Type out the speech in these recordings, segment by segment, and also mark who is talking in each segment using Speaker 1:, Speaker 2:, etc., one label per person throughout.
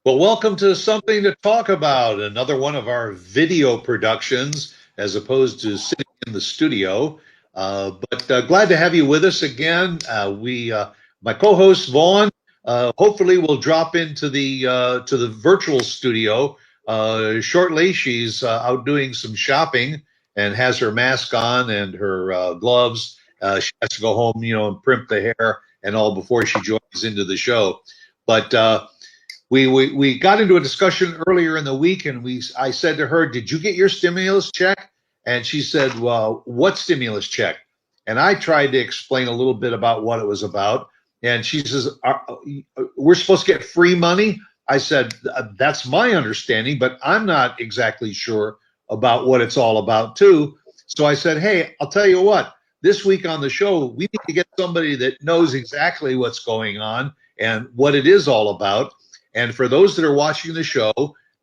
Speaker 1: Well, welcome to Something to Talk About, another one of our video productions as opposed to sitting in the studio. But glad to have you with us again. My co-host Vaughn, hopefully will drop into the virtual studio shortly. She's out doing some shopping and has her mask on and her gloves. She has to go home, and primp the hair and all before she joins into the show. But we got into a discussion earlier in the week, and I said to her, "Did you get your stimulus check?" And she said, "Well, what stimulus check?" And I tried to explain a little bit about what it was about. And she says, "We're supposed to get free money." I said, "That's my understanding, but I'm not exactly sure about what it's all about, too." So I said, "Hey, I'll tell you what. This week on the show, we need to get somebody that knows exactly what's going on and what it is all about." And for those that are watching the show,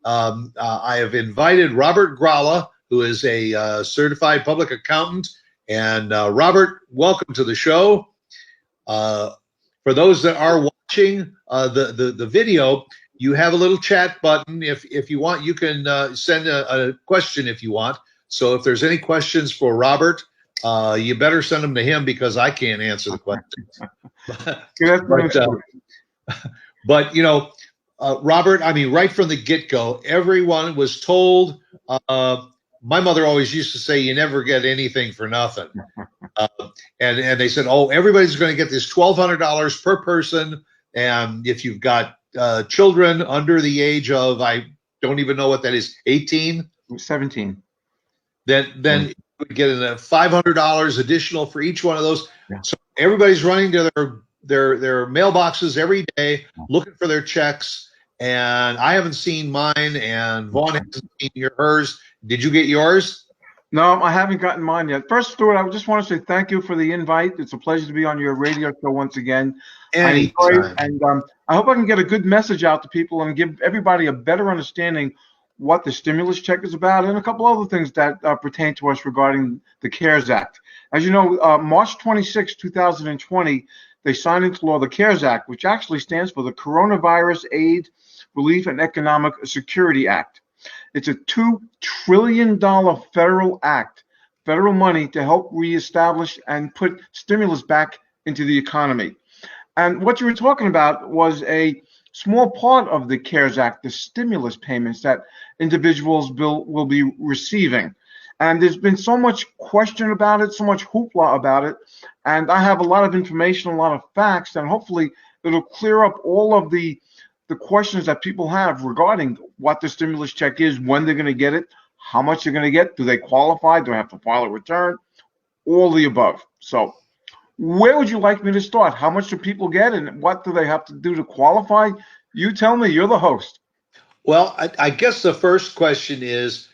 Speaker 1: I have invited Robert Gralla, who is a certified public accountant. And Robert, welcome to the show. For those that are watching the video, you have a little chat button. If you want, you can send a question if you want. So if there's any questions for Robert, you better send them to him because I can't answer the questions. But Robert, I mean, right from the get-go, everyone was told, my mother always used to say, you never get anything for nothing. And they said, oh, everybody's going to get this $1,200 per person. And if you've got children under the age of, I don't even know what that is, 18?
Speaker 2: 17.
Speaker 1: Then you would get $500 additional for each one of those. Yeah. So everybody's running to their mailboxes every day looking for their checks. And I haven't seen mine, and Vaughn hasn't seen hers. Did you get yours?
Speaker 2: No, I haven't gotten mine yet. First, Stuart, I just want to say thank you for the invite. It's a pleasure to be on your radio show once again.
Speaker 1: Anytime.
Speaker 2: And I hope I can get a good message out to people and give everybody a better understanding what the stimulus check is about and a couple other things that pertain to us regarding the CARES Act. As you know, March 26, 2020, they signed into law the CARES Act, which actually stands for the Coronavirus Aid, Relief, and Economic Security Act. It's a $2 trillion federal act, federal money to help reestablish and put stimulus back into the economy. And what you were talking about was a small part of the CARES Act, the stimulus payments that individuals will be receiving. And there's been so much question about it, so much hoopla about it. And I have a lot of information, a lot of facts, and hopefully it'll clear up all of the questions that people have regarding what the stimulus check is, when they're going to get it, how much they're going to get, do they qualify, do I have to file a return, all the above. So where would you like me to start? How much do people get and what do they have to do to qualify? You tell me, you're the host.
Speaker 1: Well, I guess the first question is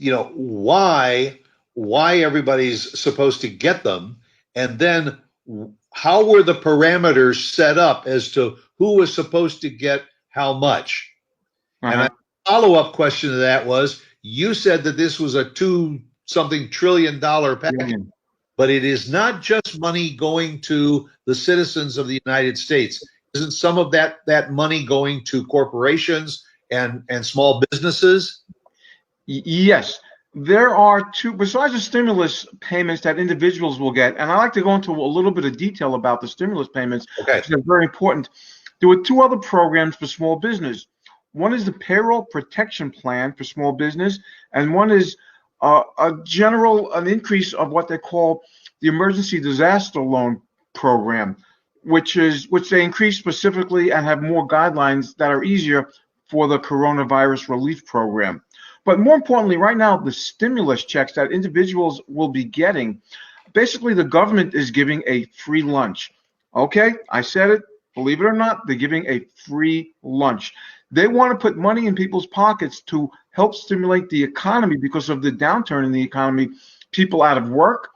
Speaker 1: why everybody's supposed to get them, and then how were the parameters set up as to who was supposed to get how much? And a follow-up question to that was, you said that this was a $2-something trillion package, but it is not just money going to the citizens of the United States. Isn't some of that money going to corporations and small businesses?
Speaker 2: Yes. There are two, besides the stimulus payments that individuals will get, and I like to go into a little bit of detail about the stimulus payments, because they're very important. There were two other programs for small business. One is the Payroll Protection Plan for small business, and one is an increase of what they call the Emergency Disaster Loan Program, which they increase specifically and have more guidelines that are easier for the coronavirus relief program. But more importantly, right now, the stimulus checks that individuals will be getting, basically the government is giving a free lunch. Okay, I said it, believe it or not, they're giving a free lunch. They want to put money in people's pockets to help stimulate the economy because of the downturn in the economy, people out of work,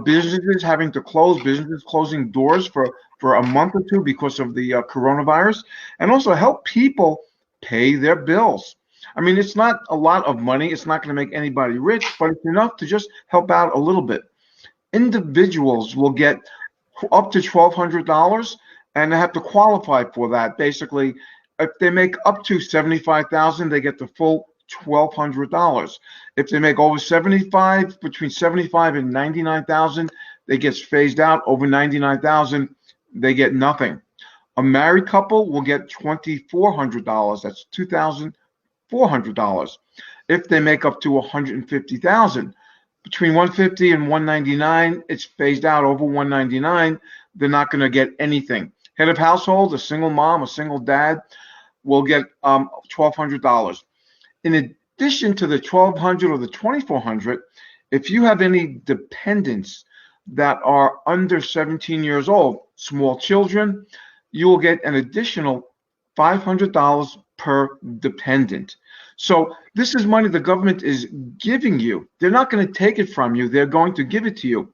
Speaker 2: businesses having to close, businesses closing doors for a month or two because of the coronavirus, and also help people pay their bills. I mean, it's not a lot of money. It's not going to make anybody rich, but it's enough to just help out a little bit. Individuals will get up to $1,200, and they have to qualify for that. Basically, If they make up to 75,000, they get the full $1,200. If they make over 75, between 75 and 99,000, they get phased out. Over 99,000, they get nothing. A married couple will get $2,400. That's $2,400. If they make up to 150,000, between 150 and 199, it's phased out. Over 199, they're not going to get anything. Head of household, a single mom, a single dad, will get $1,200. In addition to the $1,200 or the $2,400, if you have any dependents that are under 17 years old, small children, you will get an additional $500 per dependent. So this is money the government is giving you. They're not going to take it from you. They're going to give it to you.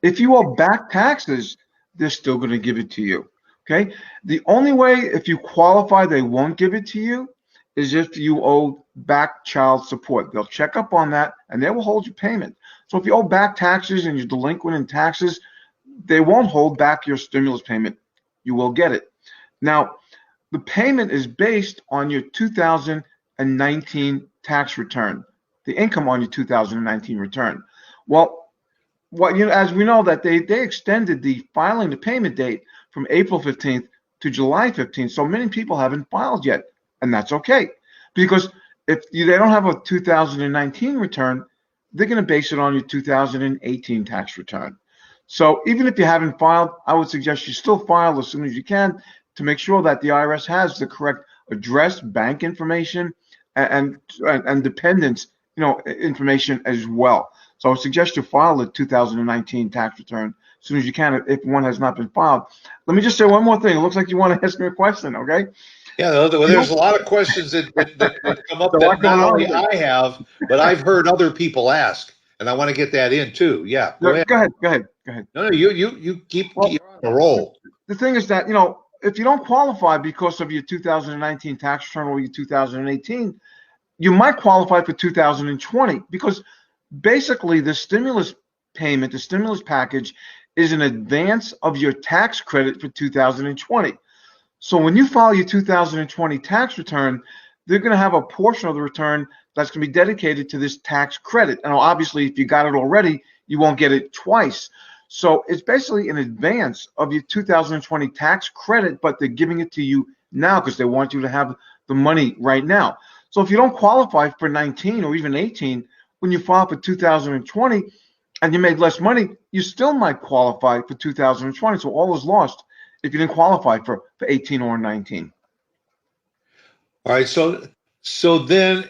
Speaker 2: If you owe back taxes, they're still going to give it to you. Okay? The only way, if you qualify, they won't give it to you is if you owe back child support. They'll check up on that, and they will hold your payment. So if you owe back taxes and you're delinquent in taxes, they won't hold back your stimulus payment. You will get it. Now, the payment is based on your 2019 tax return, the income on your 2019 return. Well, as we know that they extended the filing the payment date from April 15th to July 15th. So many people haven't filed yet, and that's okay. Because if they don't have a 2019 return, they're going to base it on your 2018 tax return. So even if you haven't filed, I would suggest you still file as soon as you can to make sure that the IRS has the correct address, bank information, and dependents, information as well. So I would suggest you file the 2019 tax return as soon as you can if one has not been filed. Let me just say one more thing. It looks like you want to ask me a question, okay?
Speaker 1: Yeah, there's a lot of questions that come up that not only I have, but I've heard other people ask, and I want to get that in too. Yeah,
Speaker 2: go ahead.
Speaker 1: No, you keep you're on a roll.
Speaker 2: The thing is that, if you don't qualify because of your 2019 tax return or your 2018, you might qualify for 2020 because basically the stimulus payment, the stimulus package is an advance of your tax credit for 2020. So when you file your 2020 tax return, they're going to have a portion of the return that's going to be dedicated to this tax credit. And obviously, if you got it already, you won't get it twice. So it's basically an advance of your 2020 tax credit, but they're giving it to you now because they want you to have the money right now. So if you don't qualify for 19 or even 18, when you file for 2020 and you made less money, you still might qualify for 2020. So all is lost if you didn't qualify for 18 or 19.
Speaker 1: All right. So then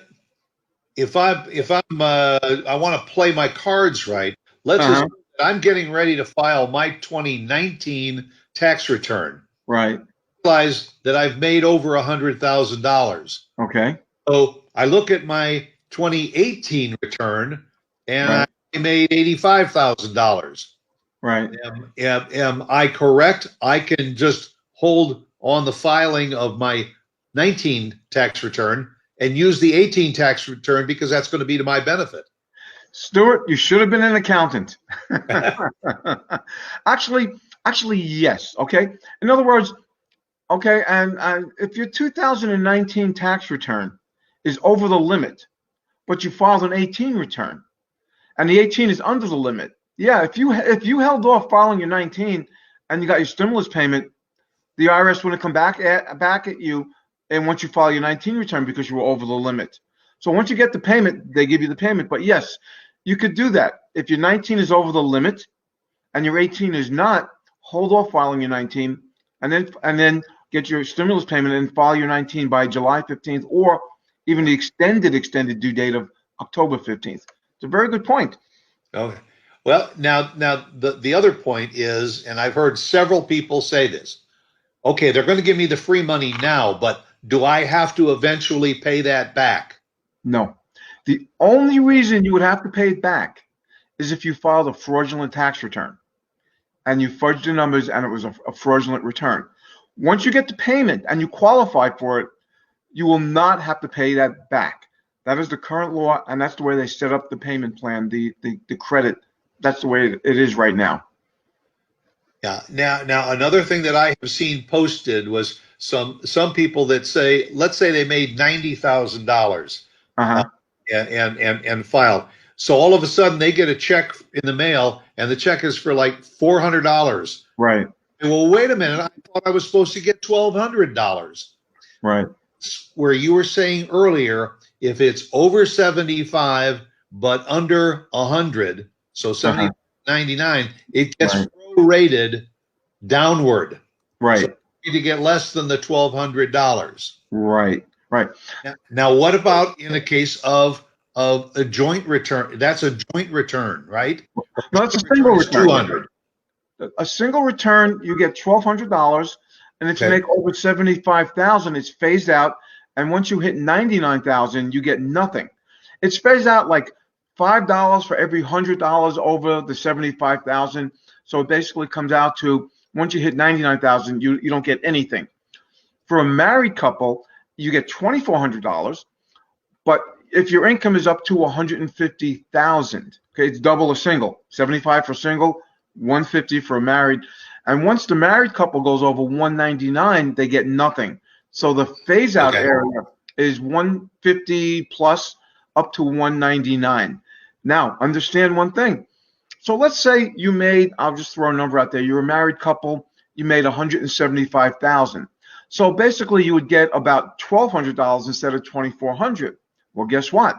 Speaker 1: if I want to play my cards right, let's assume that I'm getting ready to file my 2019 tax return.
Speaker 2: Right.
Speaker 1: Realize that I've made over $100,000.
Speaker 2: Okay.
Speaker 1: So I look at my 2018 return and I made $85,000.
Speaker 2: Right.
Speaker 1: Am I correct? I can just hold on the filing of my 19 tax return and use the 18 tax return because that's going to be to my benefit.
Speaker 2: Stuart, you should have been an accountant. Actually, yes. Okay. In other words, okay, and if your 2019 tax return is over the limit, but you filed an 18 return, and the 18 is under the limit, yeah, if you held off filing your 19 and you got your stimulus payment, the IRS wouldn't come back at you and once you file your 19 return because you were over the limit. So once you get the payment, they give you the payment. But yes, you could do that. If your 19 is over the limit and your 18 is not, hold off filing your 19 and then get your stimulus payment and file your 19 by July 15th or even the extended due date of October 15th. It's a very good point.
Speaker 1: Okay. Well, now the other point is, and I've heard several people say this, okay, they're going to give me the free money now, but do I have to eventually pay that back?
Speaker 2: No. The only reason you would have to pay it back is if you filed a fraudulent tax return and you fudged the numbers and it was a fraudulent return. Once you get the payment and you qualify for it, you will not have to pay that back. That is the current law, and that's the way they set up the payment plan, the credit. That's the way it is right now.
Speaker 1: Yeah. Now another thing that I have seen posted was some people that say, let's say they made $90,000
Speaker 2: Uh-huh.
Speaker 1: and file. So all of a sudden they get a check in the mail, and the check is for like $400.
Speaker 2: Right.
Speaker 1: Well, wait a minute. I thought I was supposed to get $1,200.
Speaker 2: Right.
Speaker 1: Where you were saying earlier, if it's over 75 but under 100, so 70,
Speaker 2: Uh-huh.
Speaker 1: 99, it gets
Speaker 2: Right.
Speaker 1: prorated downward.
Speaker 2: Right.
Speaker 1: So you need to get less than the $1,200.
Speaker 2: Right. Right.
Speaker 1: Now, what about in the case of a joint return? That's a joint return, right?
Speaker 2: No, it's a single return.
Speaker 1: 200.
Speaker 2: A single return, you get $1,200, and if you
Speaker 1: Okay.
Speaker 2: make over 75,000, it's phased out. And once you hit 99,000, you get nothing. It's phased out like $5 for every $100 over the 75,000. So it basically comes out to once you hit 99,000, you don't get anything. For a married couple, you get $2,400, but if your income is up to 150,000, okay, it's double a single. 75 for single, 150 for a married. And once the married couple goes over 199, they get nothing. So the phase out
Speaker 1: Okay.
Speaker 2: area is 150 plus up to 199. Now, understand one thing. So let's say you made, I'll just throw a number out there. You're a married couple, you made 175,000. So basically you would get about $1,200 instead of 2,400. Well, guess what?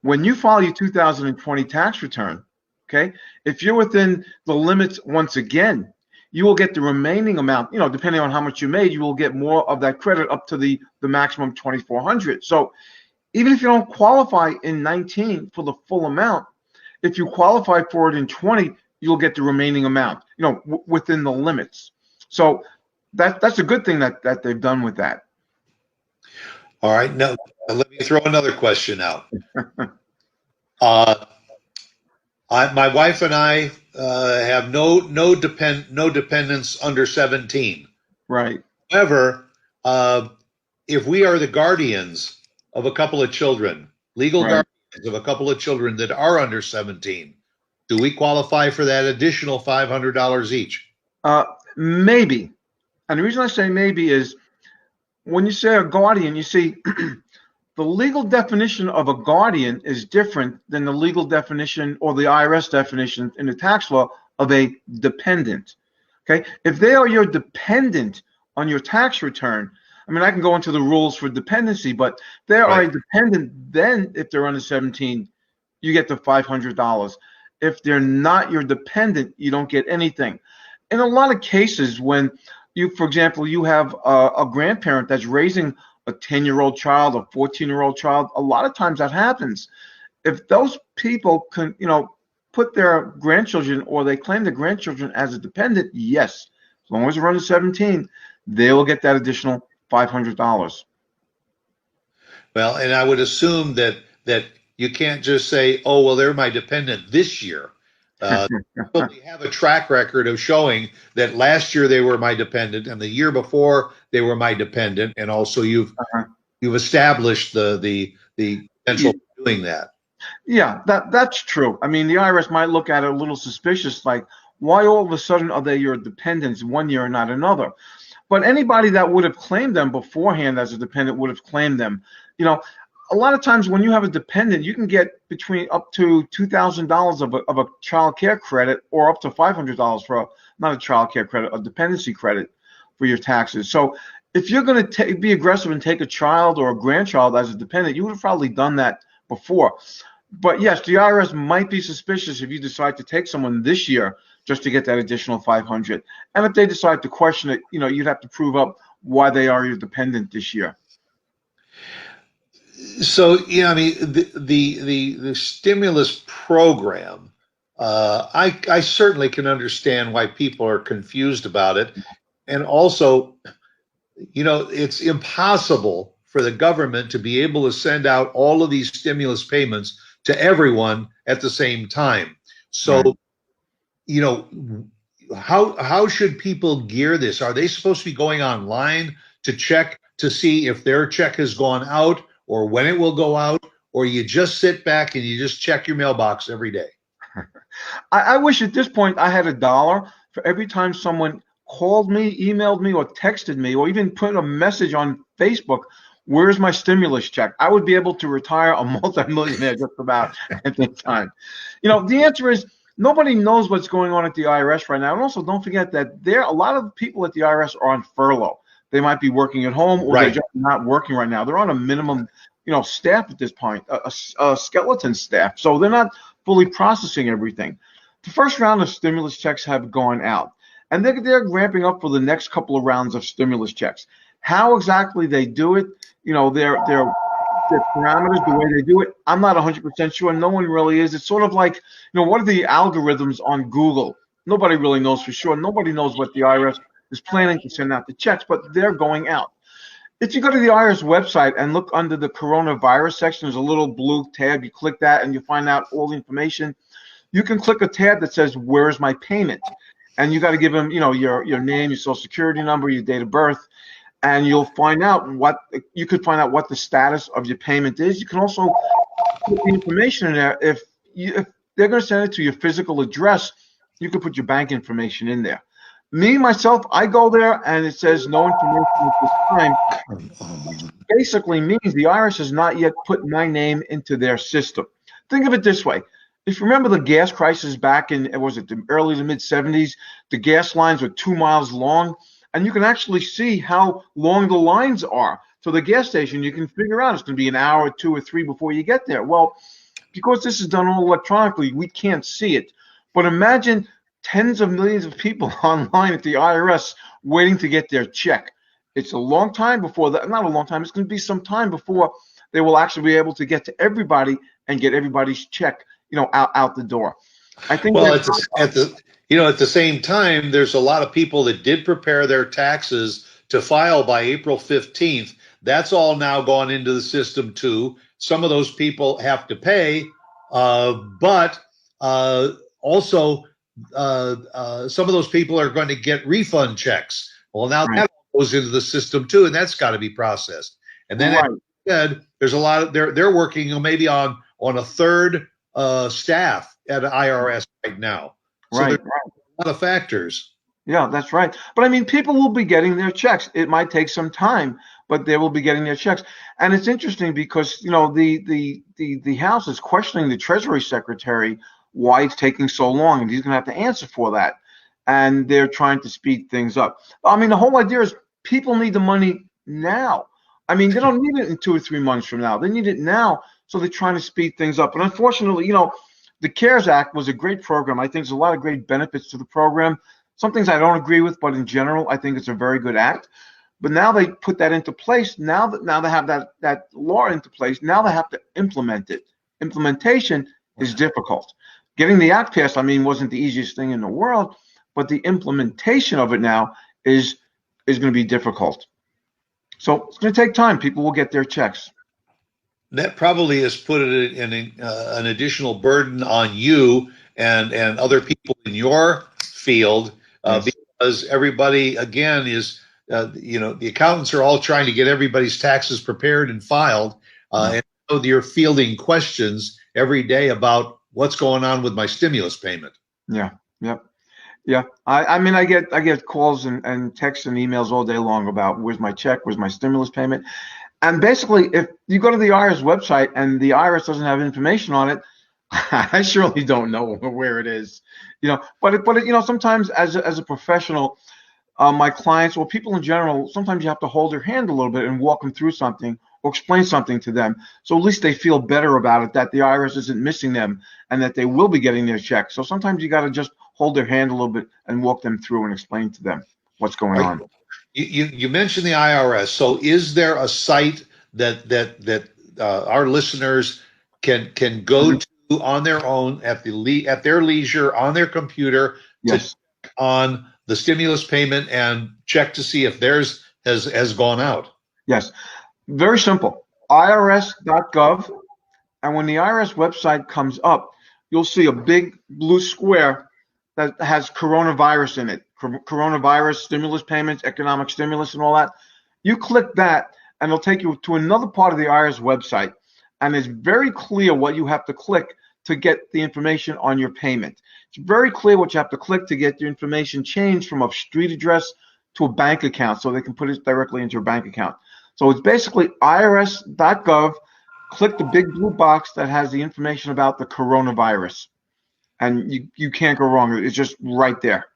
Speaker 2: When you file your 2020 tax return, okay, if you're within the limits once again, you will get the remaining amount, depending on how much you made, you will get more of that credit up to the maximum 2,400. So even if you don't qualify in 19 for the full amount, if you qualify for it in 20, you'll get the remaining amount, within the limits. So that's a good thing that they've done with that.
Speaker 1: All right. Now, let me throw another question out. My wife and I have no dependents under 17.
Speaker 2: Right.
Speaker 1: However, if we are the guardians of a couple of children, legal
Speaker 2: Right.
Speaker 1: guardians of a couple of children that are under 17, do we qualify for that additional $500 each?
Speaker 2: Maybe. And the reason I say maybe is when you say a guardian, you see, the legal definition of a guardian is different than the legal definition or the IRS definition in the tax law of a dependent. Okay? If they are your dependent on your tax return, I mean, I can go into the rules for dependency, but they are
Speaker 1: Right.
Speaker 2: a dependent, then if they're under 17, you get the $500. If they're not your dependent, you don't get anything. In a lot of cases, when for example, you have a grandparent that's raising a 10-year-old child, a 14-year-old child, a lot of times that happens. If those people can, put their grandchildren or they claim their grandchildren as a dependent, yes, as long as they're under 17, they will get that additional $500.
Speaker 1: Well, and I would assume that you can't just say, "Oh, well, they're my dependent this year." Probably have a track record of showing that last year they were my dependent, and the year before they were my dependent, and also you've established the potential for doing that.
Speaker 2: Yeah, that's true. I mean, the IRS might look at it a little suspicious, like, why all of a sudden are they your dependents one year and not another? But anybody that would have claimed them beforehand as a dependent would have claimed them. A lot of times when you have a dependent, you can get between up to $2,000 of a child care credit or up to $500 for not a child care credit, a dependency credit for your taxes. So if you're going to be aggressive and take a child or a grandchild as a dependent, you would have probably done that before. But yes, the IRS might be suspicious if you decide to take someone this year just to get that additional $500. And if they decide to question it, you'd have to prove up why they are your dependent this year.
Speaker 1: So, I mean, the stimulus program, I certainly can understand why people are confused about it. And also, it's impossible for the government to be able to send out all of these stimulus payments to everyone at the same time. So, how should people gear this? Are they supposed to be going online to check to see if their check has gone out or when it will go out, or you just sit back and you just check your mailbox every day?
Speaker 2: I wish at this point I had $1 for every time someone called me, emailed me, or texted me, or even put a message on Facebook, where's my stimulus check? I would be able to retire a multimillionaire just about at that time. The answer is nobody knows what's going on at the IRS right now. And also, don't forget that a lot of people at the IRS are on furlough. They might be working at home, or they're just not working right now. They're on a minimum, staff at this point, a skeleton staff. So they're not fully processing everything. The first round of stimulus checks have gone out, and they're ramping up for the next couple of rounds of stimulus checks. How exactly they do it, their parameters, the way they do it, I'm not 100% sure. No one really is. It's sort of like, what are the algorithms on Google? Nobody really knows for sure. Nobody knows what the IRS is planning to send out the checks, but they're going out. If you go to the IRS website and look under the coronavirus section, there's a little blue tab. You click that and you find out all the information. You can click a tab that says, where's my payment? And you got to give them, your name, your social security number, your date of birth, and you'll find out what the status of your payment is. You can also put the information in there. If they're going to send it to your physical address, you can put your bank information in there. Me, myself, I go there and it says no information at this time. Basically means the IRS has not yet put my name into their system. Think of it this way. If you remember the gas crisis back in, the early to mid 70s, the gas lines were 2 miles long, and you can actually see how long the lines are to the gas station. You can figure out it's going to be an hour, 2 or 3 before you get there. Well, because this is done all electronically, we can't see it. But imagine tens of millions of people online at the IRS waiting to get their check. It's a long time before that. Not a long time. It's going to be some time before they will actually be able to get to everybody and get everybody's check, out the door. I think.
Speaker 1: Well, at the same time, there's a lot of people that did prepare their taxes to file by April 15th. That's all now gone into the system too. Some of those people have to pay, but also. Some of those people are going to get refund checks. Well, now that goes into the system too, and that's got to be processed. And then, as you said, there's a lot of they're working maybe on a third staff at IRS right now. So there's a lot of factors.
Speaker 2: Yeah, that's right. But I mean, people will be getting their checks. It might take some time, but they will be getting their checks. And it's interesting because the House is questioning the Treasury Secretary why it's taking so long, and he's going to have to answer for that. And they're trying to speed things up. I mean, the whole idea is people need the money now. I mean, they don't need it in 2 or 3 months from now. They need it now, so they're trying to speed things up. And unfortunately, the CARES Act was a great program. I think there's a lot of great benefits to the program. Some things I don't agree with, but in general, I think it's a very good act. But now they put that into place. Now they have that law into place. Now they have to implement it. Implementation is difficult. Getting the act passed, wasn't the easiest thing in the world, but the implementation of it now is going to be difficult. So it's going to take time. People will get their checks.
Speaker 1: That probably has put it in an additional burden on you and other people in your field because everybody, again, is, the accountants are all trying to get everybody's taxes prepared and filed. And so you're fielding questions every day about what's going on with my stimulus payment.
Speaker 2: Yeah. I get calls and texts and emails all day long about where's my check, where's my stimulus payment. And basically, if you go to the IRS website and the IRS doesn't have information on it, I surely don't know where it is. But sometimes as a professional, my clients or people in general, sometimes you have to hold their hand a little bit and walk them through something or explain something to them. So at least they feel better about it, that the IRS isn't missing them and that they will be getting their check. So sometimes you got to just hold their hand a little bit and walk them through and explain to them what's going on.
Speaker 1: You mentioned the IRS. So is there a site that our listeners can go to on their own at their leisure on their computer to check on the stimulus payment and check to see if theirs has gone out?
Speaker 2: Yes. Very simple. IRS.gov. And when the IRS website comes up, you'll see a big blue square that has coronavirus in it. Coronavirus, stimulus payments, economic stimulus, and all that. You click that, and it'll take you to another part of the IRS website. And it's very clear what you have to click to get the information on your payment. It's very clear what you have to click to get your information changed from a street address to a bank account, so they can put it directly into your bank account. So it's basically irs.gov. Click the big blue box that has the information about the coronavirus, and you can't go wrong. It's just right there.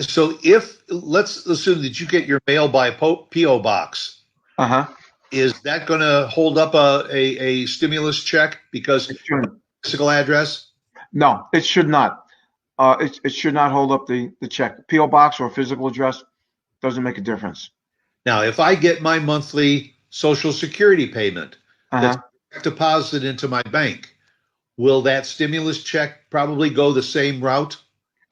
Speaker 1: So let's assume that you get your mail by P.O. box. Is that going to hold up a stimulus check because physical address?
Speaker 2: No, it should not. It should not hold up the check. P.O. box or physical address doesn't make a difference.
Speaker 1: Now, if I get my monthly Social Security payment that's deposited into my bank, will that stimulus check probably go the same route?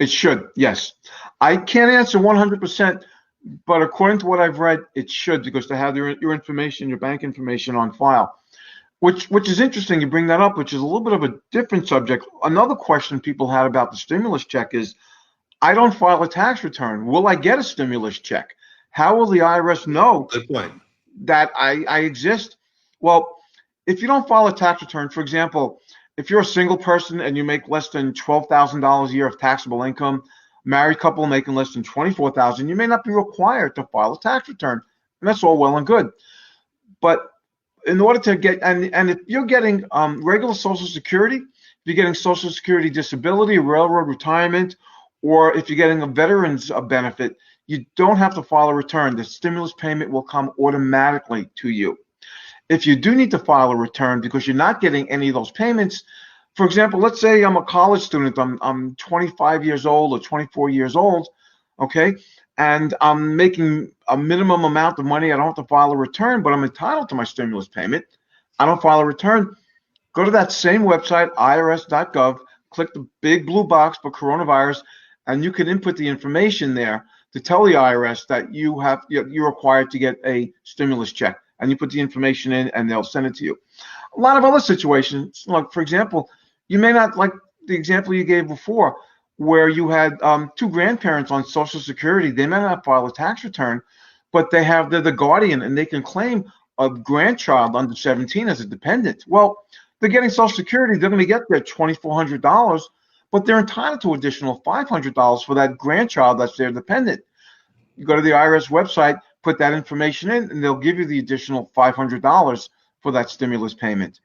Speaker 2: It should, yes. I can't answer 100%, but according to what I've read, it should, because they have your information, your bank information on file. Which is interesting you bring that up, which is a little bit of a different subject. Another question people had about the stimulus check is, I don't file a tax return. Will I get a stimulus check? How will the IRS know that I exist? Well, if you don't file a tax return, for example, if you're a single person and you make less than $12,000 a year of taxable income, married couple making less than $24,000, you may not be required to file a tax return, and that's all well and good. But in order to get, and if you're getting regular Social Security, if you're getting Social Security disability, railroad retirement, or if you're getting a veteran's benefit, you don't have to file a return. The stimulus payment will come automatically to you. If you do need to file a return because you're not getting any of those payments, for example, let's say I'm a college student, I'm 25 years old or 24 years old, okay, and I'm making a minimum amount of money. I don't have to file a return, but I'm entitled to my stimulus payment. I don't file a return. Go to that same website, irs.gov, click the big blue box for coronavirus, and you can input the information there to tell the IRS that you're required to get a stimulus check. And you put the information in, and they'll send it to you. A lot of other situations, like, for example, you may not, like the example you gave before, where you had two grandparents on Social Security. They may not file a tax return, but they're the guardian, and they can claim a grandchild under 17 as a dependent. Well, they're getting Social Security. They're going to get their $2,400, but they're entitled to additional $500 for that grandchild that's their dependent. You go to the IRS website, put that information in, and they'll give you the additional $500 for that stimulus payment.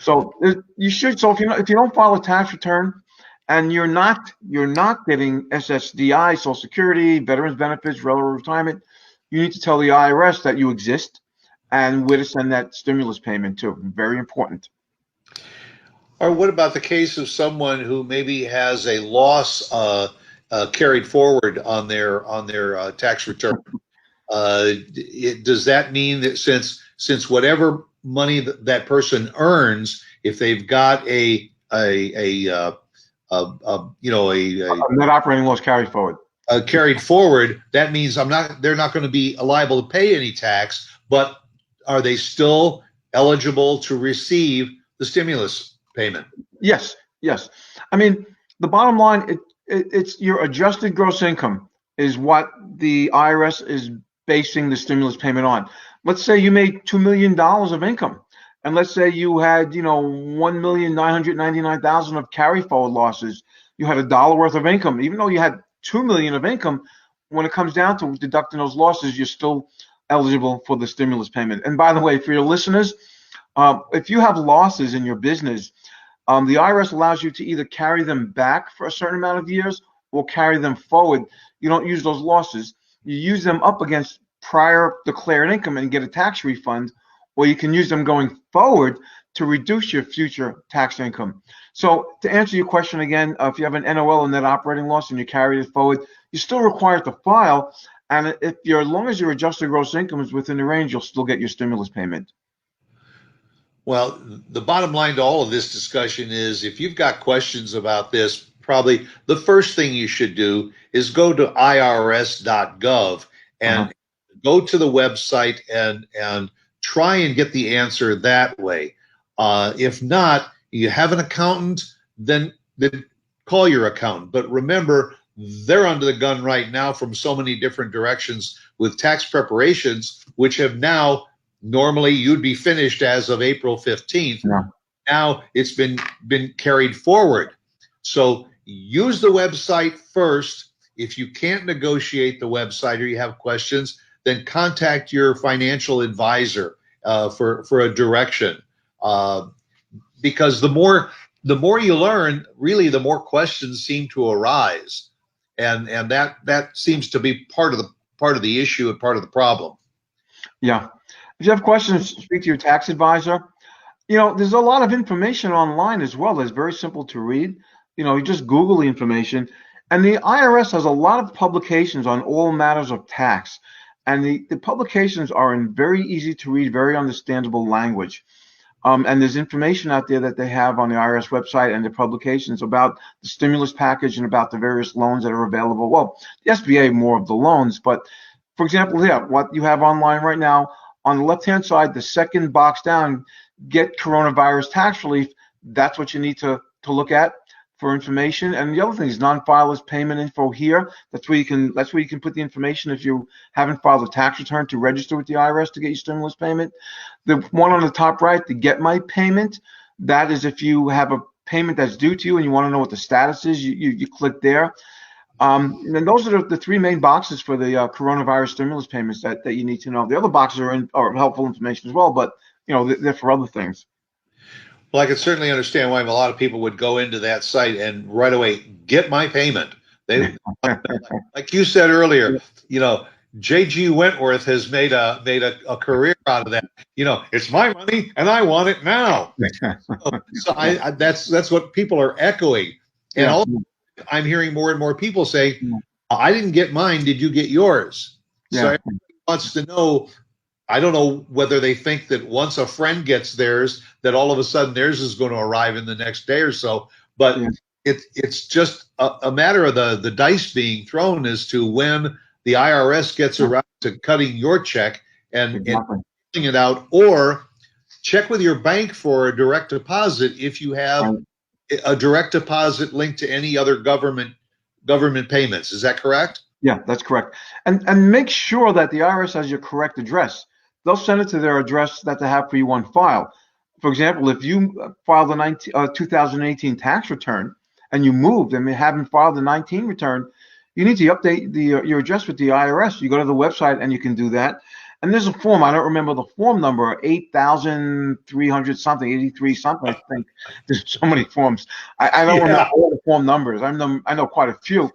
Speaker 2: So you should. So if you don't file a tax return, and you're not getting SSDI, Social Security, veterans benefits, railroad retirement, you need to tell the IRS that you exist and where to send that stimulus payment to. Very important.
Speaker 1: Or what about the case of someone who maybe has a loss carried forward on their tax return? Does that mean that since whatever money that person earns, if they've got a net
Speaker 2: operating loss carried forward,
Speaker 1: that means they're not going to be liable to pay any tax, but are they still eligible to receive the stimulus payment?
Speaker 2: Yes. I mean, the bottom line, it's your adjusted gross income is what the IRS is basing the stimulus payment on. Let's say you made $2 million of income, and let's say you had, $1,999,000 of carry forward losses. You had $1 worth of income, even though you had $2 million of income. When it comes down to deducting those losses, you're still eligible for the stimulus payment. And by the way, for your listeners, if you have losses in your business, the IRS allows you to either carry them back for a certain amount of years or carry them forward. You don't use those losses. You use them up against prior declared income and get a tax refund, or you can use them going forward to reduce your future tax income. So to answer your question again, if you have an NOL, a net operating loss, and you carry it forward, you're still required to file. And as long as your adjusted gross income is within the range, you'll still get your stimulus payment.
Speaker 1: Well, the bottom line to all of this discussion is, if you've got questions about this, probably the first thing you should do is go to irs.gov and go to the website and try and get the answer that way. If not, you have an accountant, then call your accountant. But remember, they're under the gun right now from so many different directions with tax preparations, which have now, normally you'd be finished as of April 15th.
Speaker 2: Yeah.
Speaker 1: Now it's been carried forward. So use the website first. If you can't negotiate the website or you have questions, then contact your financial advisor for a direction. Because the more you learn, really, the more questions seem to arise, and that seems to be part of the issue and part of the problem.
Speaker 2: Yeah. If you have questions, speak to your tax advisor. There's a lot of information online as well that's very simple to read. You just Google the information. And the IRS has a lot of publications on all matters of tax. And the publications are in very easy to read, very understandable language. And there's information out there that they have on the IRS website and the publications about the stimulus package and about the various loans that are available. Well, the SBA, more of the loans. But for example, what you have online right now, on the left-hand side, the second box down, get coronavirus tax relief. That's what you need to look at for information. And the other thing is non-filers payment info here. That's where you can put the information if you haven't filed a tax return to register with the IRS to get your stimulus payment. The one on the top right, the Get My Payment, that is if you have a payment that's due to you and you want to know what the status is, you click there. And those are the three main boxes for the coronavirus stimulus payments that you need to know. The other boxes are helpful information as well, but they're for other things.
Speaker 1: Well, I can certainly understand why a lot of people would go into that site and right away get my payment. They, like you said earlier, J.G. Wentworth has made a career out of that. It's my money and I want it now. So that's what people are echoing, and also I'm hearing more and more people say, "I didn't get mine. Did you get yours?" So everybody wants to know. I don't know whether they think that once a friend gets theirs, that all of a sudden theirs is going to arrive in the next day or so. But it's just a matter of the dice being thrown as to when the IRS gets around to cutting your check and pulling it out, or check with your bank for a direct deposit if you have a direct deposit linked to any other government payments. Is that correct?
Speaker 2: Yeah, that's correct. And make sure that the IRS has your correct address. They'll send it to their address that they have for you on file. For example, if you filed a 2018 tax return and you moved and haven't filed the 19 return, you need to update your address with the IRS. You go to the website and you can do that. And there's a form. I don't remember the form number, 8,300 something, 83 something. I think there's so many forms. I don't remember all the form numbers. I know quite a few.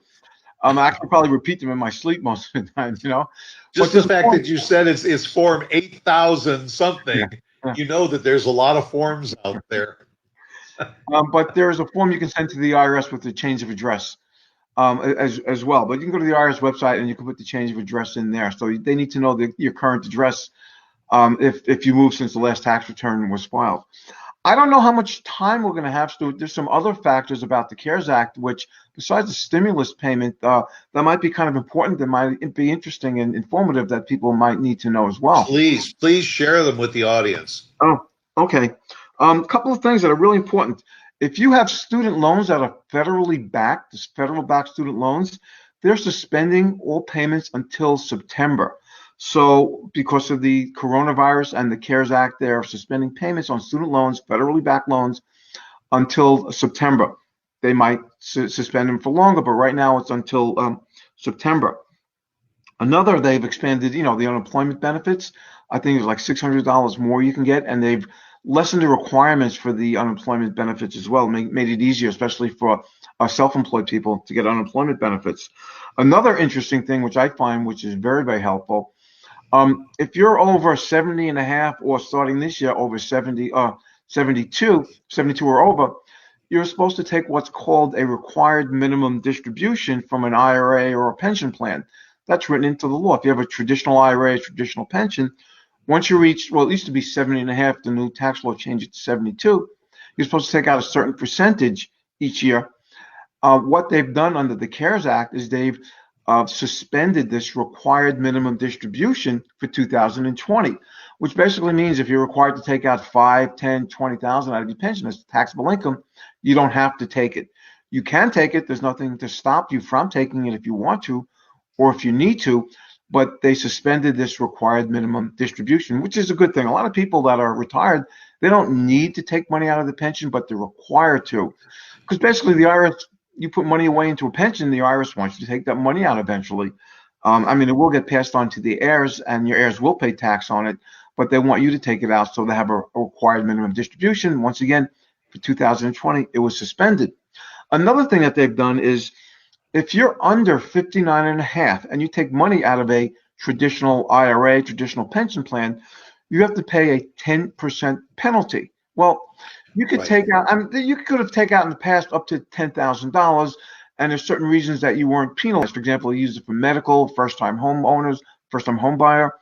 Speaker 2: I can probably repeat them in my sleep most of the time,
Speaker 1: Just the fact that you said it's form 8,000 something, you know that there's a lot of forms out there.
Speaker 2: But there's a form you can send to the IRS with the change of address as well. But you can go to the IRS website and you can put the change of address in there. So they need to know your current address if you moved since the last tax return was filed. I don't know how much time we're going to have, Stuart. There's some other factors about the CARES Act, which besides the stimulus payment, that might be kind of important, that might be interesting and informative that people might need to know as well.
Speaker 1: Please share them with the audience.
Speaker 2: Oh, okay. A couple of things that are really important. If you have student loans that are federally backed, federal backed student loans, they're suspending all payments until September. So because of the coronavirus and the CARES Act, they're suspending payments on student loans, federally backed loans, until September. They might suspend them for longer, but right now it's until September. Another, they've expanded, the unemployment benefits. I think it's like $600 more you can get, and they've lessened the requirements for the unemployment benefits as well, made it easier, especially for self-employed people, to get unemployment benefits. Another interesting thing, which I find, which is very, very helpful, if you're over 70 and a half, or starting this year over 72 or over, you're supposed to take what's called a required minimum distribution from an IRA or a pension plan. That's written into the law. If you have a traditional IRA, a traditional pension, once you reach, well, it used to be 70 and a half, the new tax law changed it to 72, you're supposed to take out a certain percentage each year. What they've done under the CARES Act is they've suspended this required minimum distribution for 2020, which basically means if you're required to take out 5, 10, 20,000 out of your pension as taxable income, you don't have to take it. You can take it. There's nothing to stop you from taking it if you want to, or if you need to. but they suspended this required minimum distribution, which is a good thing. A lot of people that are retired, they don't need to take money out of the pension, but they're required to. Because basically the IRS, you put money away into a pension, the IRS wants you to take that money out eventually. I mean, it will get passed on to the heirs, and your heirs will pay tax on it, but they want you to take it out, so they have a required minimum distribution. Once again, for 2020, it was suspended. Another thing that they've done is if you're under 59 and a half and you take money out of a traditional IRA, traditional pension plan, you have to pay a 10% penalty. Well, you could take out, I mean, you could have taken out in the past up to $10,000, and there's certain reasons that you weren't penalized. For example, you used it for medical, first-time homeowners, first-time home buyer.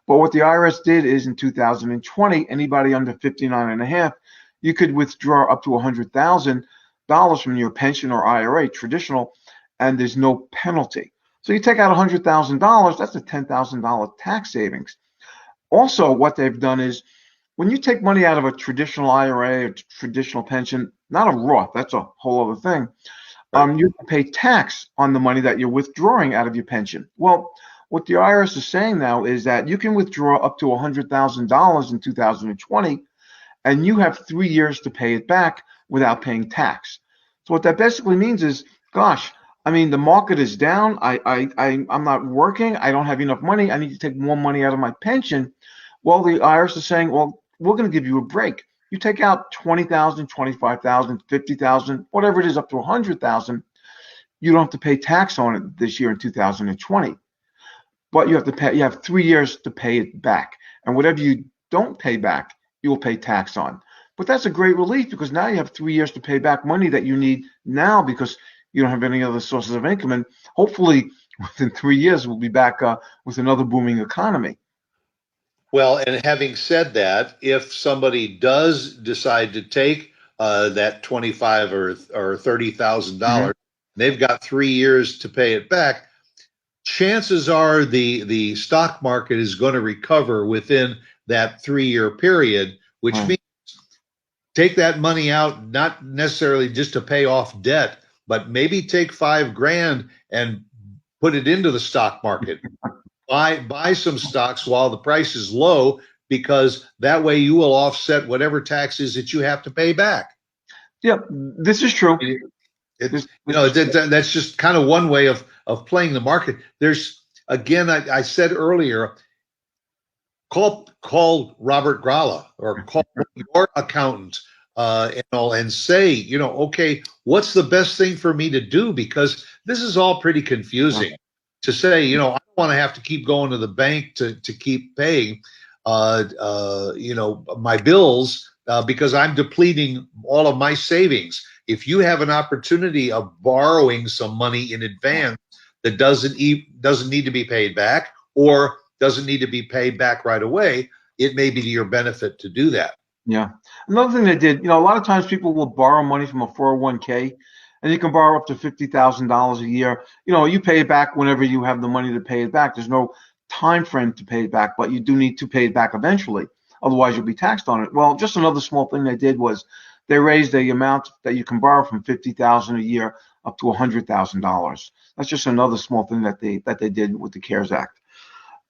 Speaker 2: But what the IRS did is in 2020, anybody under 59 and a half, you could withdraw up to $100,000 from your pension or IRA, traditional, and there's no penalty. So you take out $100,000, that's a $10,000 tax savings. Also, what they've done is when you take money out of a traditional IRA or traditional pension, not a Roth, that's a whole other thing, you have to pay tax on the money that you're withdrawing out of your pension. Well, what the IRS is saying now is that you can withdraw up to $100,000 in 2020, and you have 3 years to pay it back without paying tax. So what that basically means is, gosh, I mean, the market is down. I'm not working. I don't have enough money. I need to take more money out of my pension. Well, the IRS is saying, well, we're going to give you a break. You take out $20,000, $25,000, $50,000, whatever it is, up to $100,000. You don't have to pay tax on it this year in 2020. But you have to pay. You have 3 years to pay it back, and whatever you don't pay back, you will pay tax on. But that's a great relief because now you have 3 years to pay back money that you need now because you don't have any other sources of income. And hopefully, within 3 years, we'll be back with another booming economy.
Speaker 1: Well, and having said that, if somebody does decide to take that $25,000 or $30,000, they've got 3 years to pay it back. Chances are the stock market is going to recover within that 3-year period, which means take that money out, not necessarily just to pay off debt, but maybe take $5,000 and put it into the stock market. Buy some stocks while the price is low, because that way you will offset whatever taxes that you have to pay back.
Speaker 2: Yeah, this is true.
Speaker 1: That's just kind of one way of playing the market. There's, again, I said earlier, call Robert Gralla or call your accountant and say, okay, what's the best thing for me to do? Because this is all pretty confusing. To say, I don't want to have to keep going to the bank to keep paying, my bills because I'm depleting all of my savings. If you have an opportunity of borrowing some money in advance that doesn't need to be paid back or doesn't need to be paid back right away, it may be to your benefit to do that.
Speaker 2: Yeah. Another thing they did, a lot of times people will borrow money from a 401k, and you can borrow up to $50,000 a year. You pay it back whenever you have the money to pay it back. There's no time frame to pay it back, but you do need to pay it back eventually. Otherwise, you'll be taxed on it. Well, just another small thing they did was they raised the amount that you can borrow from $50,000 a year up to $100,000. That's just another small thing that they did with the CARES Act.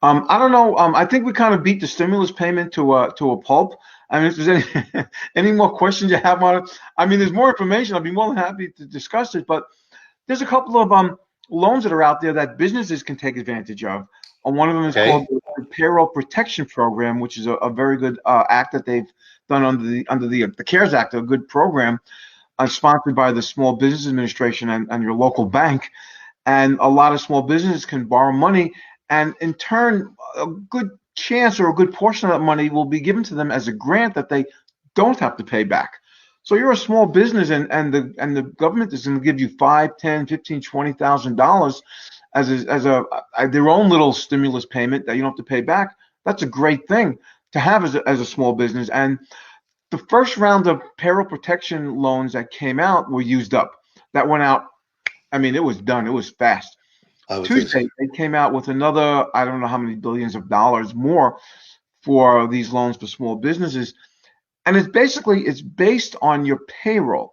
Speaker 2: I don't know. I think we kind of beat the stimulus payment to a pulp. I mean, if there's any more questions you have on it, I mean, there's more information. I'd be more than happy to discuss it. But there's a couple of loans that are out there that businesses can take advantage of. One of them is called the Payroll Protection Program, which is a very good act that they've done under the CARES Act, a good program sponsored by the Small Business Administration and your local bank. And a lot of small businesses can borrow money, and in turn, a good chance or a good portion of that money will be given to them as a grant that they don't have to pay back. So you're a small business, and the government is going to give you $5,000, $10,000, $15,000, $20,000 as their own little stimulus payment that you don't have to pay back. That's a great thing to have as a small business. And the first round of payroll protection loans that came out were used up. That went out. I mean, it was done. It was fast. Tuesday, they came out with another, I don't know how many billions of dollars more for these loans for small businesses. And it's based on your payroll.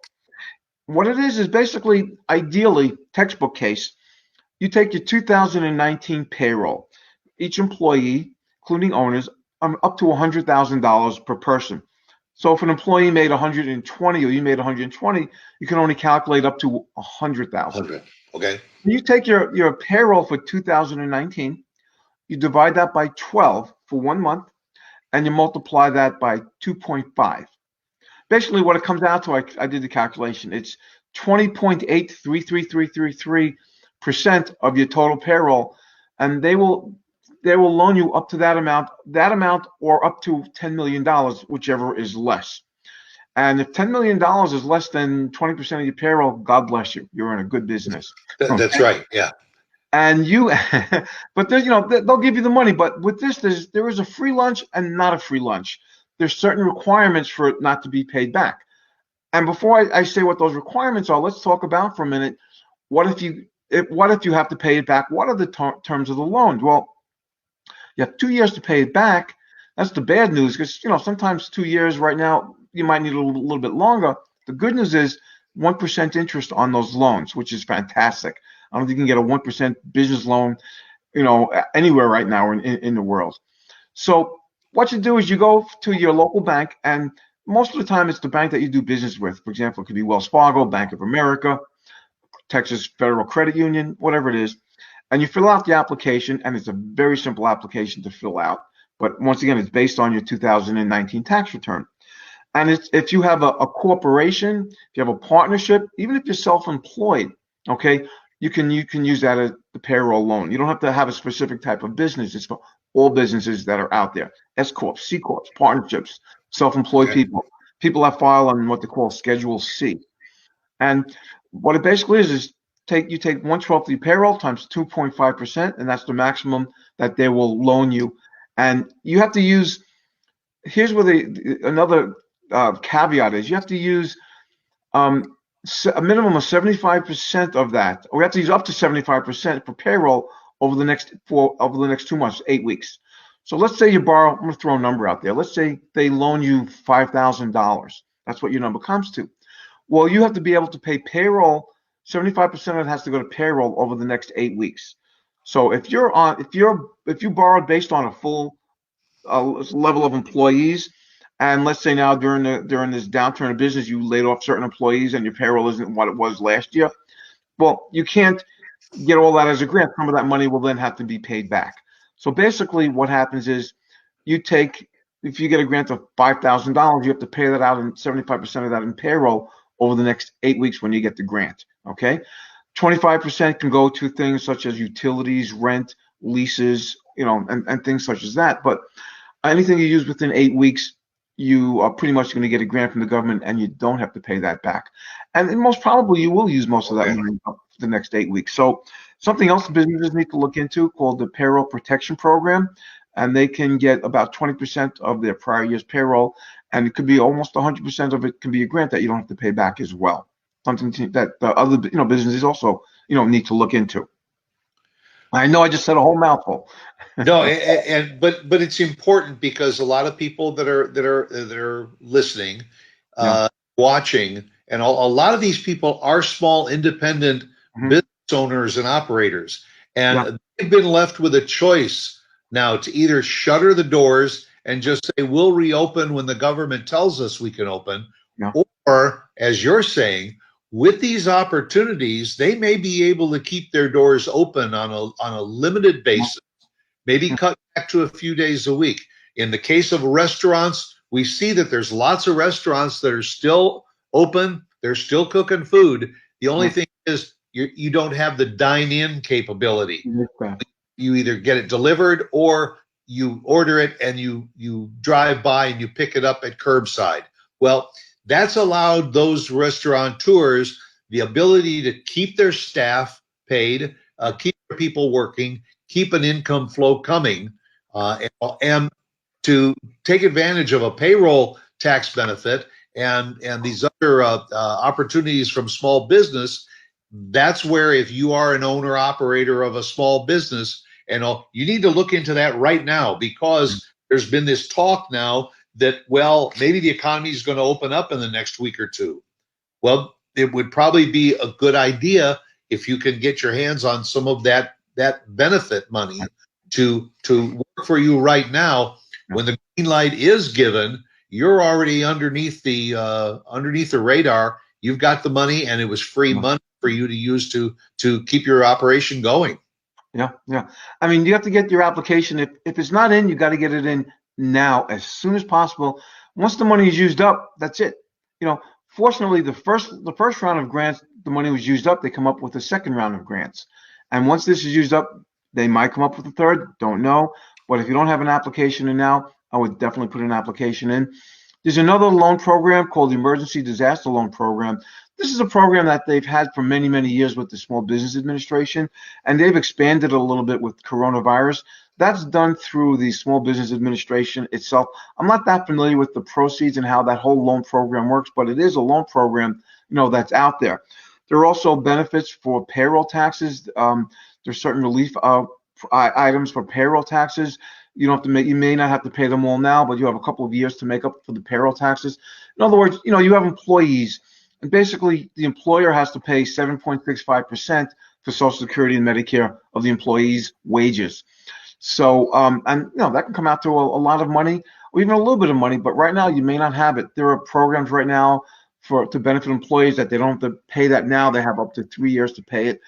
Speaker 2: What it is basically, ideally, textbook case, you take your 2019 payroll. each employee, including owners, up to $100,000 per person. So if an employee made 120 or you made 120, you can only calculate up to 100,000.
Speaker 1: 100. Okay.
Speaker 2: You take your payroll for 2019, you divide that by 12 for 1 month, and you multiply that by 2.5. Basically, what it comes out to, I did the calculation. It's 20.833333% of your total payroll, and they will loan you up to that amount, or up to $10 million, whichever is less. And if $10 million is less than 20% of your payroll, God bless you. You're in a good business.
Speaker 1: That's right. Yeah.
Speaker 2: And but there's, they'll give you the money. But with this, there is a free lunch and not a free lunch. There's certain requirements for it not to be paid back. And before I say what those requirements are, let's talk about for a minute. What if you have to pay it back? What are the terms of the loan? Well, you have 2 years to pay it back. That's the bad news, because sometimes 2 years right now, you might need a little bit longer. The good news is 1% interest on those loans, which is fantastic. I don't think you can get a 1% business loan, anywhere right now in the world. So what you do is you go to your local bank, and most of the time it's the bank that you do business with. For example, it could be Wells Fargo, Bank of America, Texas Federal Credit Union, whatever it is. And you fill out the application, and it's a very simple application to fill out. But once again, it's based on your 2019 tax return. And if you have a corporation, if you have a partnership, even if you're self-employed, okay, you can use that as the payroll loan. You don't have to have a specific type of business. It's for all businesses that are out there. S Corps, C Corps, partnerships, self-employed people that file on what they call Schedule C. And what it basically is you take 1/12 of your payroll times 2.5%, and that's the maximum that they will loan you. And you have to use, here's where another caveat is, you have to use a minimum of 75% of that, or you have to use up to 75% for payroll over the next 2 months, 8 weeks. So let's say you borrow, I'm going to throw a number out there. Let's say they loan you $5,000. That's what your number comes to. Well, you have to be able to pay payroll. 75% of it has to go to payroll over the next 8 weeks. So if you borrowed based on a full level of employees, and let's say now during this downturn of business, you laid off certain employees and your payroll isn't what it was last year, well, you can't get all that as a grant. Some of that money will then have to be paid back. So basically what happens is if you get a grant of $5,000, you have to pay that out, and 75% of that in payroll over the next 8 weeks when you get the grant, okay? 25% can go to things such as utilities, rent, leases, and things such as that. But anything you use within 8 weeks, you are pretty much going to get a grant from the government, and you don't have to pay that back. And most probably you will use most of that money for the next 8 weeks. So something else businesses need to look into called the Payroll Protection Program, and they can get about 20% of their prior year's payroll, and it could be almost 100% of it can be a grant that you don't have to pay back as well. Something that the other businesses also need to look into. I know I just said a whole mouthful.
Speaker 1: No, but it's important, because a lot of people that are listening, watching, and a lot of these people are small independent business owners and operators, and they've been left with a choice now to either shutter the doors and just say we'll reopen when the government tells us we can open, or, as you're saying, with these opportunities, they may be able to keep their doors open on a limited basis, maybe cut back to a few days a week. In the case of restaurants, we see that there's lots of restaurants that are still open. They're still cooking food. The only thing is you don't have the dine-in capability. You either get it delivered or you order it and you drive by and you pick it up at curbside. Well, that's allowed those restaurateurs the ability to keep their staff paid, keep their people working, keep an income flow coming, and to take advantage of a payroll tax benefit and these other opportunities from small business. That's where, if you are an owner operator of a small business, and you need to look into that right now, because there's been this talk now that, well, maybe the economy is going to open up in the next week or two. Well, it would probably be a good idea if you can get your hands on some of that benefit money to work for you right now. When the green light is given, you're already underneath the radar. You've got the money, and it was free money for you to use to keep your operation going.
Speaker 2: Yeah, yeah. I mean, you have to get your application. If it's not in, you got to get it in now, as soon as possible. Once the money is used up, that's it. Fortunately, the first round of grants, the money was used up. They come up with a second round of grants, and once this is used up, they might come up with a third. Don't know. But if you don't have an application in now, I would definitely put an application in. There's another loan program called the Emergency Disaster Loan Program. This is a program that they've had for many, many years with the Small Business Administration, and they've expanded it a little bit with coronavirus. That's done through the Small Business Administration itself. I'm not that familiar with the proceeds and how that whole loan program works, but it is a loan program, that's out there. There are also benefits for payroll taxes. There's certain relief items for payroll taxes. You may not have to pay them all now, but you have a couple of years to make up for the payroll taxes. In other words, you have employees, and basically the employer has to pay 7.65% for Social Security and Medicare of the employee's wages. So, that can come out to a lot of money, or even a little bit of money, but right now you may not have it. There are programs right now to benefit employees that they don't have to pay that now. They have up to 3 years to pay it.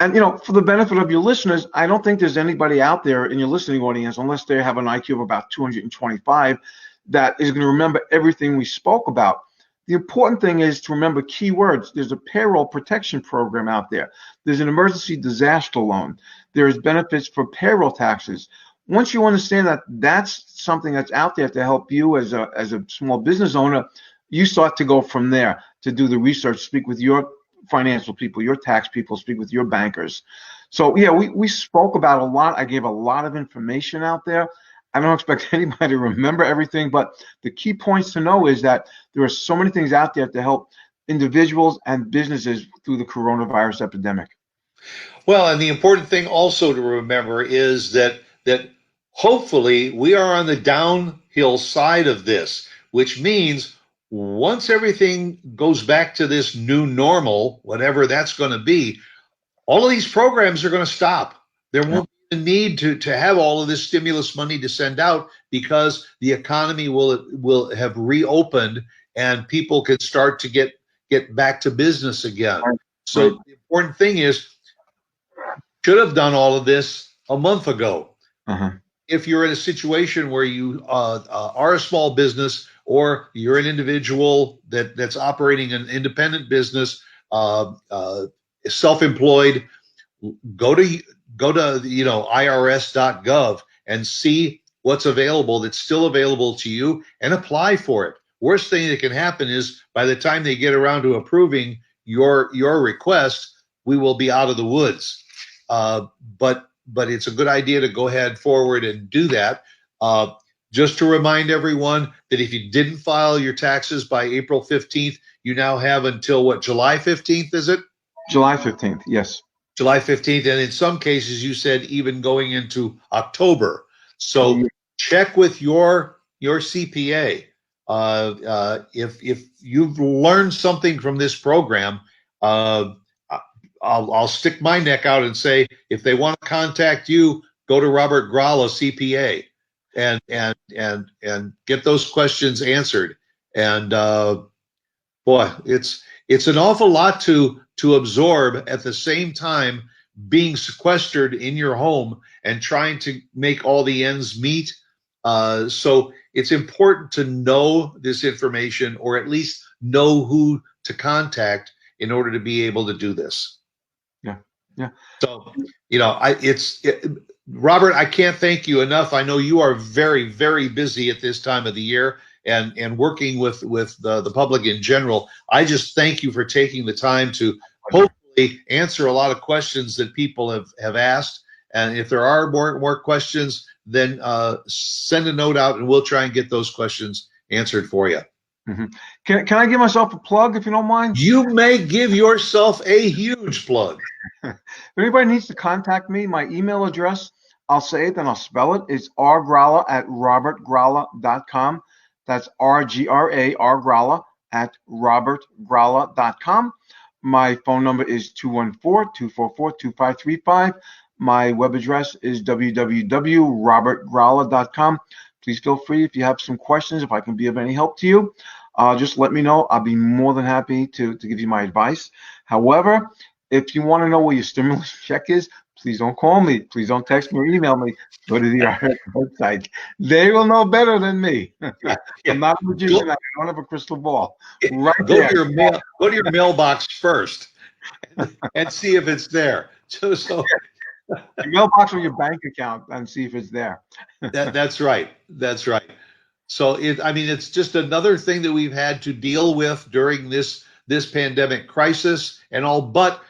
Speaker 2: And, for the benefit of your listeners, I don't think there's anybody out there in your listening audience, unless they have an IQ of about 225, that is going to remember everything we spoke about. The important thing is to remember keywords. There's a payroll protection program out there. There's an emergency disaster loan. There's benefits for payroll taxes. Once you understand that that's something that's out there to help you as a small business owner, you start to go from there to do the research, speak with your financial people, your tax people, speak with your bankers. So yeah, we spoke about a lot. I gave a lot of information out there. I don't expect anybody to remember everything, but the key points to know is that there are so many things out there to help individuals and businesses through the coronavirus epidemic.
Speaker 1: Well, and the important thing also to remember is that hopefully we are on the downhill side of this, which means once everything goes back to this new normal, whatever that's going to be, all of these programs are going to stop. There won't be a need to have all of this stimulus money to send out, because the economy will have reopened and people can start to get back to business again. Right. So the important thing is, should have done all of this a month ago. If you're in a situation where you are a small business, or you're an individual that's operating an independent business, self-employed, go to IRS.gov and see what's available that's still available to you, and apply for it. Worst thing that can happen is by the time they get around to approving your request, we will be out of the woods. But it's a good idea to go ahead forward and do that. Just to remind everyone that if you didn't file your taxes by April 15th, you now have until what, July 15th, is it?
Speaker 2: July 15th, yes.
Speaker 1: July 15th, and in some cases you said even going into October. So check with your CPA. If you've learned something from this program, I'll stick my neck out and say, if they want to contact you, go to Robert Gralla, CPA, and get those questions answered. And boy, it's an awful lot to absorb, at the same time being sequestered in your home and trying to make all the ends meet. So it's important to know this information, or at least know who to contact in order to be able to do this.
Speaker 2: Yeah.
Speaker 1: So, Robert, I can't thank you enough. I know you are very, very busy at this time of the year, and working with the public in general. I just thank you for taking the time to hopefully answer a lot of questions that people have asked. And if there are more questions, then send a note out and we'll try and get those questions answered for you.
Speaker 2: Can I give myself a plug, if you don't mind?
Speaker 1: You may give yourself a huge plug.
Speaker 2: If anybody needs to contact me, my email address, I'll say it, then I'll spell it. It's rgralla@robertgralla.com. That's RGRA, rgralla @robertgralla.com. My phone number is 214-244-2535. My web address is www.robertgralla.com. Please feel free if you have some questions, if I can be of any help to you. Just let me know. I'll be more than happy to give you my advice. However, if you want to know where your stimulus check is, please don't call me. Please don't text me or email me. Go to the IRS website. They will know better than me.
Speaker 1: Yeah,
Speaker 2: I'm not a magician. I don't have a crystal ball. Right there.
Speaker 1: Go to your mailbox first and see if it's there. So
Speaker 2: Your mailbox or your bank account and see if it's there.
Speaker 1: that's right. That's right. So I mean, it's just another thing that we've had to deal with during this pandemic crisis and all. But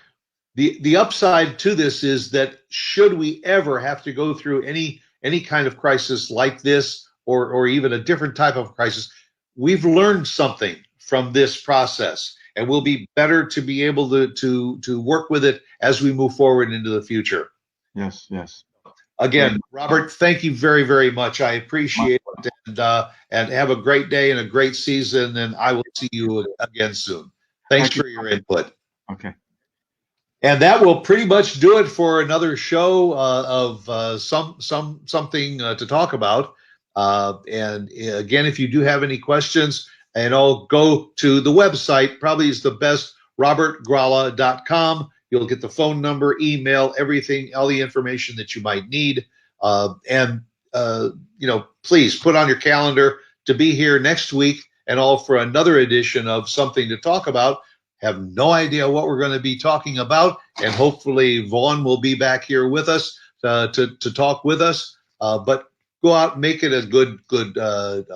Speaker 1: the upside to this is that should we ever have to go through any kind of crisis like this, or even a different type of crisis, we've learned something from this process, and we'll be better to be able to work with it as we move forward into the future.
Speaker 2: Yes, yes.
Speaker 1: Again, Robert, thank you very, very much. I appreciate it, and have a great day and a great season. And I will see you again soon. Thanks for your input.
Speaker 2: Okay.
Speaker 1: And that will pretty much do it for another show of something to talk about. And again, if you do have any questions, and I'll go to the website, probably is the best, robertgralla.com. You'll get the phone number, email, everything, all the information that you might need. Please put on your calendar to be here next week and all for another edition of Something to Talk About. Have no idea what we're going to be talking about, and hopefully Vaughn will be back here with us to talk with us. But go out, make it a good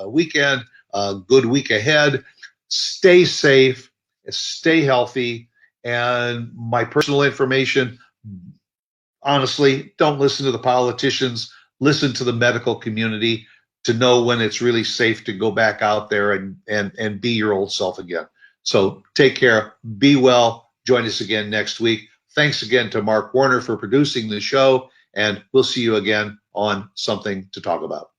Speaker 1: weekend, good week ahead. Stay safe, stay healthy, and my personal information, honestly, don't listen to the politicians. Listen to the medical community to know when it's really safe to go back out there and be your old self again. So take care, be well, join us again next week. Thanks again to Mark Warner for producing the show, and we'll see you again on Something to Talk About.